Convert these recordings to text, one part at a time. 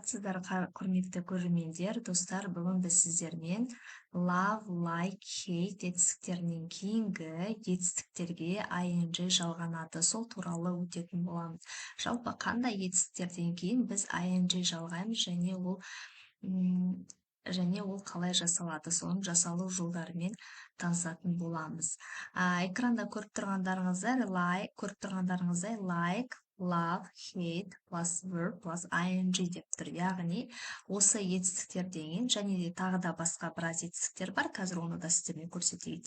саламатсыздар құрметті көрермендер, достар, бүгін біз сіздермен love, like, hate жетістіктерінен кейінгі жетістіктерге ing жалғанады, сол туралы өтетін боламыз. Жалпы қандай жетістіктерден кейін біз ing жалғаймыз және ол қалай жасалады, соның жасалу жолдарымен танысатын боламыз. Экранда көріп тұрғандарыңыздай like, love, hate plus verb plus ing деп тұр. Яғни осы жетістіктерден кейін және де тағы да басқа біраз жетістіктер бар. Қазір оны да сіздерге көрсете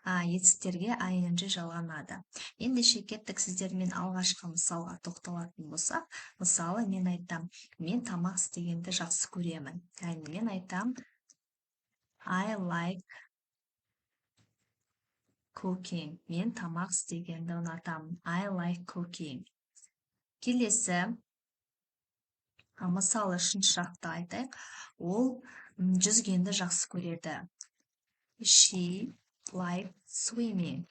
жетістіктерге ing жалғанады. Ендеше кеттік, сіздермен алғашқы мысалға тоқталатын болсақ, мысалы мен айтам, мен тамақ істегенді жақсы көремін. Яғни мен айтам I like cooking. Мен тамақ істегенді ұнатамын. I like cooking. Келесі, мысалы шыншырақты айтайық, ол жүзгенді жақсы көреді. She likes swimming.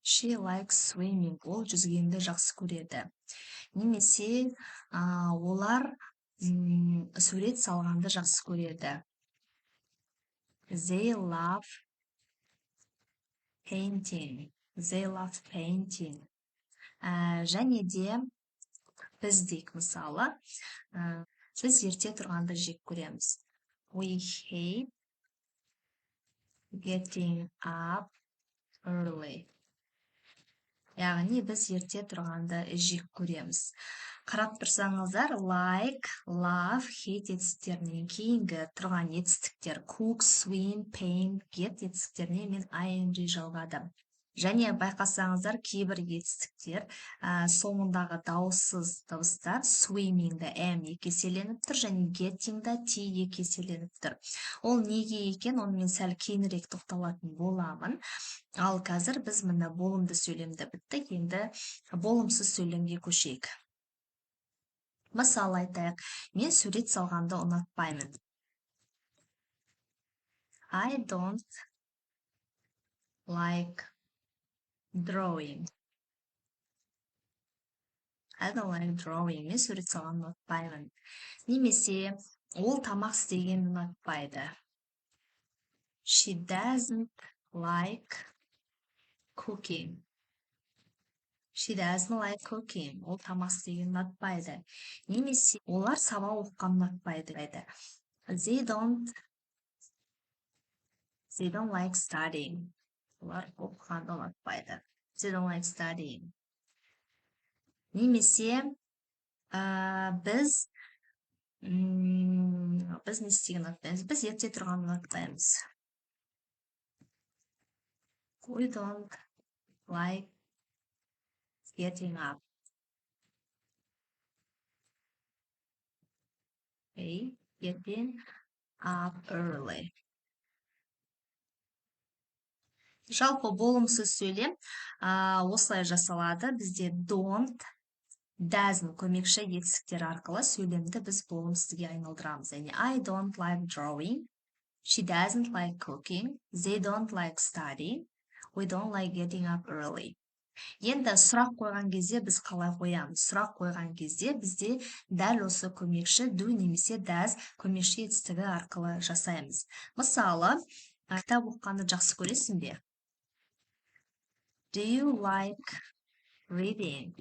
She likes swimming. Ол жүзгенді жақсы көреді. Немесе олар сурет салғанды жақсы көреді. They love painting. They love painting. Және де біз дейік, мысалы, біз ерте тұрғанды жек көреміз. We hate getting up early. Яғни біз ерте тұрғанды жек көреміз. Қарап тұрсаңыздар, like, love, hate жетістіктерінен кейінгі тұрған жетістіктер cook, swim, paint, get жетістіктеріне мен ing жалғадым. Және байқасаңыздар, кейбір жетістіктер соңындағы дауыссыз дыбыстар swimming-да m екеселеніп тұр, және getting-да t екеселеніп тұр. Ол неге екен, оны мен сәл кейінірек тоқталатын боламын. Ал қазір біз мына болымды сөйлемді біттік, енді болымсыз сөйлемге көшейік. Мысалы айтайық, мен сурет салғанды ұнатпаймын. I don't like drawing. I don't like drawing. Мен сурет салғанды ұнатпаймын. Немесе ол тамақ істегенді ұнатпайды. She doesn't like cooking. She doesn't like cooking. Ол тамақ істегенді ұнатпайды. Немесе олар сабақ оқығанды ұнатпайды. They don't like studying. Олар оқығанды ұнатпайды. They don't like studying. Немесе біз не істеген ұнатпаймыз? Біз ерте тұрғанды ұнатпаймыз. We don't like getting up. Okay, getting up early. Жалпы болымсыз сөйлем осылай жасалады. Бізде don't, doesn't көмекші жетістіктер арқылы сөйлемді біз болымсызге айналдырамыз. Яғни I don't like drawing. She doesn't like cooking. They don't like studying. We don't like getting up early. Енді сұрақ қойған кезде біз қалай қоямыз? Сұрақ қойған кезде бізде дәл осы көмекші do немесе does көмекші жетістігі арқылы жасаймыз. Мысалы, кітап оқығанды жақсы көресің бе? Do you like reading?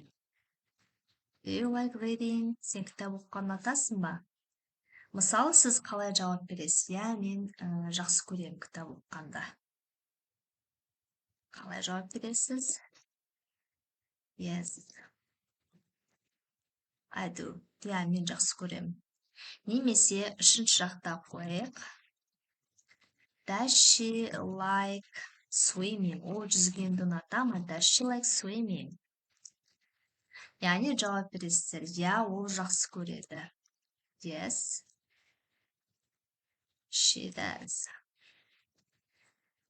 Do you like reading? Сен кітап оқығанды ұнатасың ба? Мысалы, сіз қалай жауап бересіз? Я, мен жақсы көремін кітап оқығанды. Қалай жауап бересіз? Yes, I do. Я, мен жақсы көремін. Немесе үшінші жақта қойық. Does she like swimming? Ол жүзгенді ұната ма? Does she like swimming? Яғни жауап бересіздер. Я, ол жақсы көреді. Yes, she does.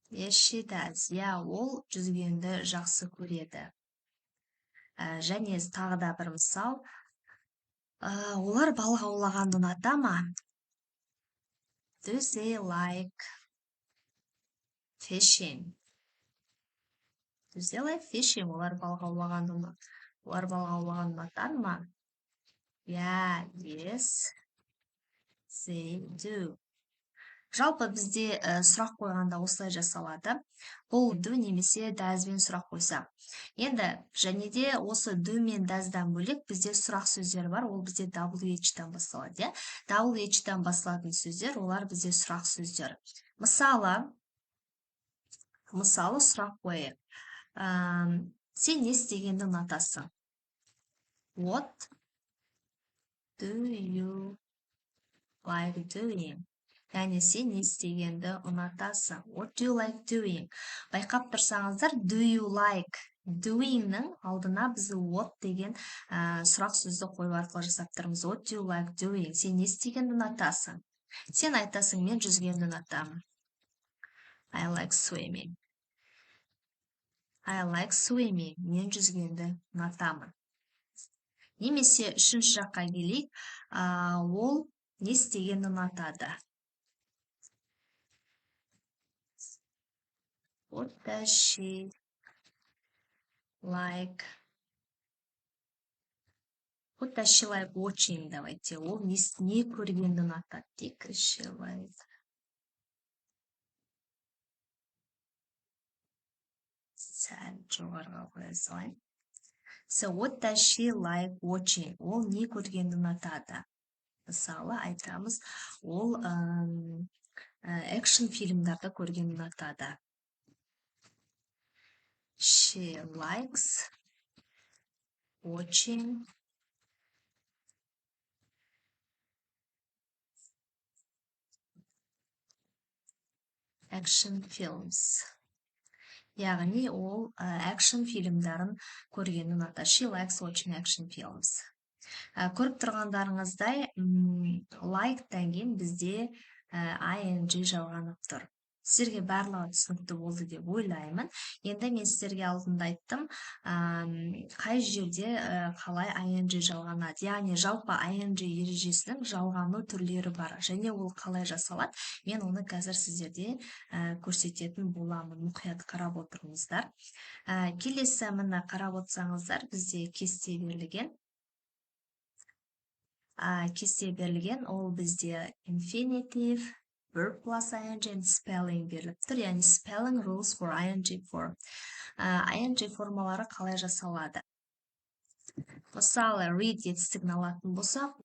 Yes, she does. Я, ол жүзгенді жақсы көреді. Және тағы да бір мысал. Олар балық аулағанды ұната ма? Do they like fishing? Do they like fishing? Олар балық аулағанды ұнатар ма? Yeah, yes, they do. Жалпы бізде сұрақ қойғанда осылай жасалады. Бұл do немесе doesбен сұрақ қойса. Енді және де осы do мен doesдан бөлек бізде сұрақ сөздер бар. Ол бізде WH-тан басталады, иә? WH-тан басталатын сөздер, олар бізде сұрақ сөздер. Мысалы сұрақ қойып. Сен не істегенді ұнатасың? What do you like doing? Яғни сен не істегенді ұнатасың? What do you like doing? Байқап тұрсаңыздар, do you like doing-нің алдына біз what деген сұрақ сөзді қою арқылы жасап тұрмыз. What do you like doing? Сен не істегенді ұнатасың? Сен айтасың, мен жүзгенді ұнатамын. I like swimming. I like swimming. Мен жүзгенді ұнатамын. Немесе үшінші жаққа келейік, ол не істегенді ұнатады? What does she like? What does she like watching? Давайте. Ол не көргенді ұнатады дейік. She like. Сәл жоғарыға қоя салайын. So what does she like watching? Ол не көргенді ұнатады? Мысалы, айтамыз, ол экшн фильмдарды көргенді ұнатады. She likes watching action films. Яғни ол action фильмдарын көргенді ұнатады. She likes watching action films. Көріп тұрғандарыңыздай, like-тан кейін бізде ing жалғанып тұр. Сіздерге барлығы түсінікті болды деп ойлаймын. Енді мен сіздерге алдында айттым, қай жерде қалай ing жалғанады. Яғни жалпы ing ережесінің жалғану түрлері бар. Және ол қалай жасалады, мен оны қазір сіздерде көрсететін боламын. Мұқият қарап отырыңыздар. Келесі мына қарап отырсаңыздар, бізде кесте берілген. Кесте берілген, ол бізде infinitive, verb plus ing and spelling беріліп тұр. Яғни spelling rules for ing form. ing формалары қалай жасалады? Мысалы, read етістігін алатын болсақ,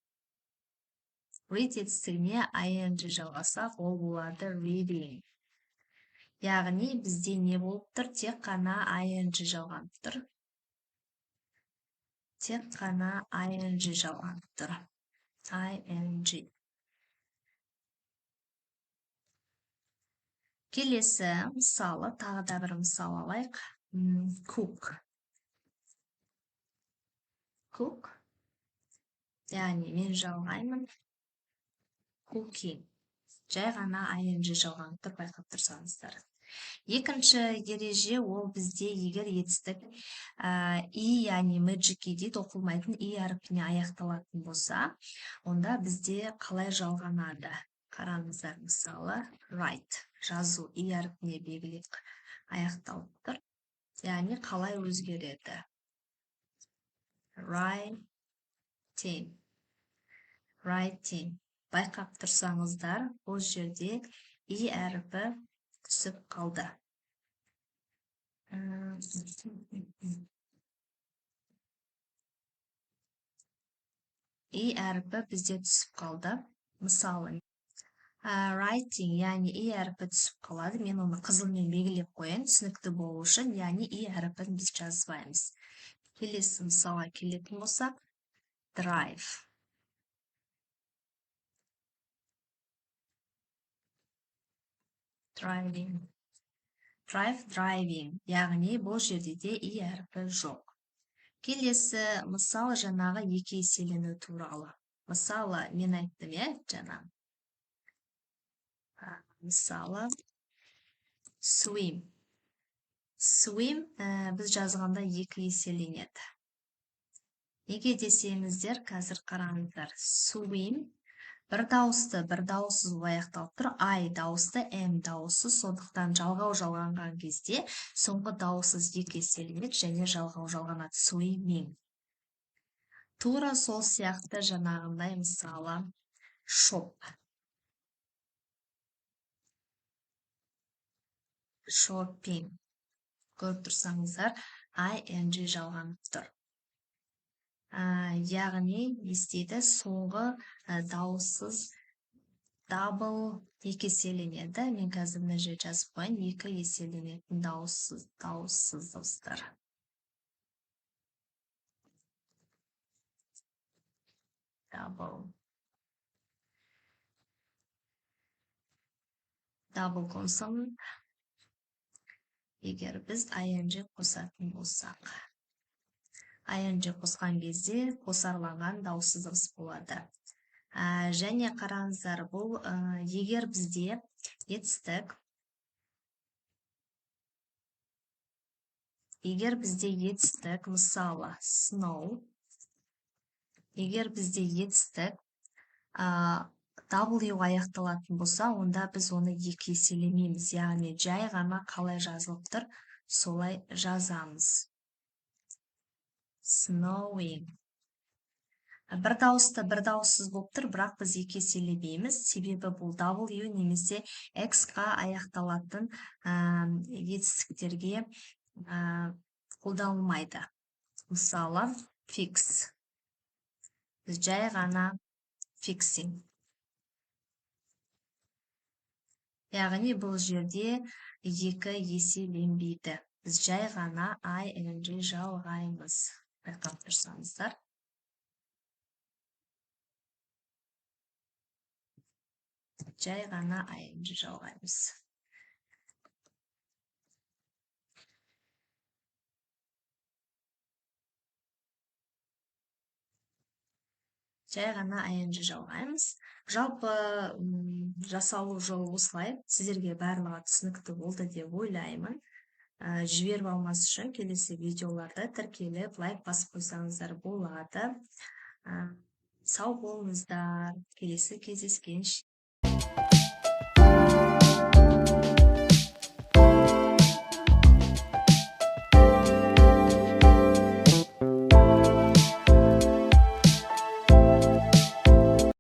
read етістігіне ing жалғасақ, ол болады reading. Яғни бізде не болып тұр? Тек қана ing жалғанып тұр. Тек қана ing жалғанып тұр. ing. Келесі мысалы, тағы да бір мысал алайық. Cook. Cook. Яғни мен жалғаймын. Cooking. Жай ғана ing жалғанып тұр, байқап тұрсаңыздар. Екінші ереже, ол бізде егер етістік яғни magic дейді, оқылмайтын әріпіне аяқталатын болса, онда бізде қалай жалғанады? Қараңыздар, мысалы, write. Жазу әріпіне белгілеп аяқталып тұр. Яғни қалай өзгереді? Writing. Writing. Байқап тұрсаңыздар, бұл жерде әріпі түсіп қалды. әріпі бізде түсіп қалды. Мысалы, writing, яғни әріпі түсіп қалады. Мен оны қызылмен белгілеп қояйын, түсінікті болу үшін, яғни әріпін біз жазбаймыз. Келесі мысалға келетін болсақ, drive. Driving. Drive, driving. Яғни бұл жерде де әріпі жоқ. Келесі мысал жаңағы екі еселену туралы. Мысалы, мен айттым, жаңа. Мысалы, swim. Swim біз жазғанда екі еселенеді. Неге десеңіздер, қазір қараңыздар. Swim бір дауысты, бір дауыссыз аяқталып тұр. I дауысты, M дауысы, сондықтан жалғау жалғанған кезде соңғы дауыссыз екі еселенеді және жалғау жалғанады. Swimming. тура сол сияқты жаңағындай мысалы shop, shopping. Көріп тұрсаңыздар, ing жалғанып тұр. Яғни не істейді? Соңғы дауыссыз дабл екі еселенеді. Мен қазір мына жерге жазып қояйын. Екі еселенетін дауыссыз дауыстар. Дабл консонант. Егер біз ing қосатын болсақ. ing қосқан кезде қосарланған дауыссыз дыбыс болады. Және қараңыздар, бұл егер бізде етістік, мысалы snow, егер бізде етістік W аяқталатын болса, онда біз оны екі еселемейміз, яғни жай ғана қалай жазылып тұр, солай жазамыз. Snowing. Бір дауыссыз болып тұр, бірақ біз екі еселемейміз, себебі бұл W немесе X-қа аяқталатын етістіктерге қолданылмайды. Мысалы, fix. Біз жай ғана fixing. Яғни бұл жерде екі еселенбейді. Біз жай ғана ing жалғаймыз. Байқап тұрсаңыздар. Жай ғана ing жалғаймыз. Жай ғана ing жалғаймыз. Жалпы жасалу жолы осылай. Сіздерге барлығы түсінікті болды деп ойлаймын. Жіберіп алмас үшін келесі видеоларда тіркеліп, лайк басып қойсаңыздар болады. Сау болыңыздар. Келесі кездескенше.